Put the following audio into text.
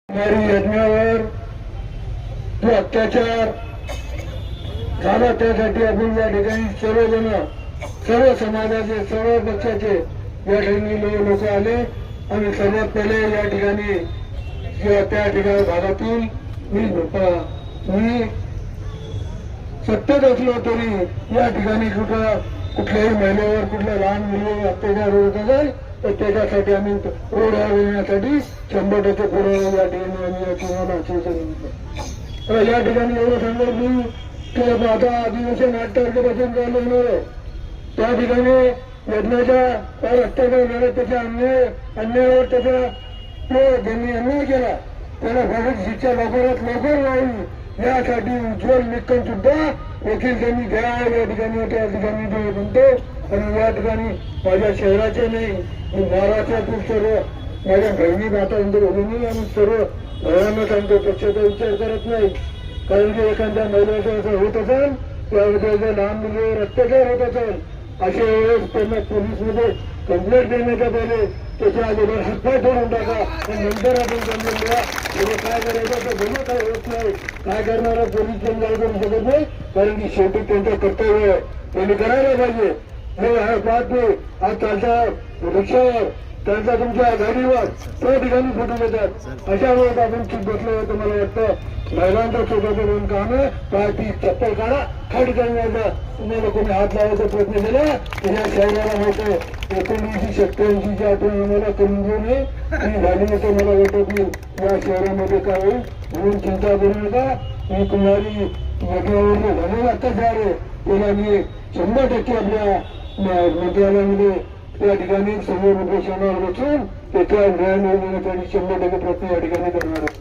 यज्ञावर जो अत्याचार झाला त्यासाठी आपण या ठिकाणी सर्वजण सर्व समाजाचे सर्व पक्षाचे या ठिकाणी लोक आले आणि सर्वात पहिले या ठिकाणी त्या ठिकाणी भागातून मी सत्तेत असलो तरी या ठिकाणी कुठल्याही महिलेवर कुठल्या लहान मुलीवर अत्याचार होत असेल तर त्याच्यासाठी आम्ही रोडवर येण्यासाठी 100% पुढे या ठिकाणी आम्ही तुम्हाला आश्वासन या ठिकाणी एवढं सांगतो मी की आता अधिवेशन 8 तारखेपासून चालू होणार आहे. त्या ठिकाणी यज्ञाच्या अत्याचार झाला त्याच्या अन्यायावर त्याचा ज्यांनी अन्याय केला त्याला भरत शिक्षा लवकरात लवकर व्हावी यासाठी उज्ज्वल निकम सुद्धा वकील त्यांनी घ्या या ठिकाणी त्या ठिकाणी म्हणतो. आणि या ठिकाणी माझ्या शहराचे नाही मी महाराष्ट्रातील सर्व माझ्या बहिणी मातांतर भगिनी आणि सर्व घरांना सांगतो पक्षाचा विचार करत नाही. कारण की एखाद्या महिलेचं असं होत असेल त्याबद्दल लहान मुलीवर अत्याचार होत असेल अशा वेळेस त्यांना पोलीसमध्ये कंप्लेंट देण्याच्या पहिले त्याच्या अगोदर हातपाय तोडून टाका आणि नंतर आपण कंप्लेंट द्या. काय करायचं तर गुन्हा काय होत नाही. काय करणारा पोलीस पण काय करू शकत नाही कारण की शेवटी त्यांचं कर्तव्य आहे त्यांनी करायला पाहिजे. हे पाहतो आज त्यांच्या रिक्षावर त्यांचा तुमच्या गाडीवर त्या ठिकाणी फोटो देतात. अशा वेळेस आपण चूक बसलो होतं. मला वाटतं महिलांचा स्वतःचं दोन काम आहे काय ती चप्पल काढा त्या ठिकाणी यायचा तुम्हाला कोणी हात लावायचा प्रयत्न केला तर या शहराला होतं 1987ची आठवण आम्हाला करून घेऊ नये आणि झाली तर मला वाटत नाही या शहरामध्ये काय होईल म्हणून चिंता करू नका. मी कुमारी यज्ञावर झालेलं अत्याचार आहे त्याला मी 100% आपल्या मंत्रालयामध्ये त्या ठिकाणी समोर उपोषणावर बसून त्याच्या न्याय मिळवण्यासाठी 100% प्रयत्न या ठिकाणी करणार आहे.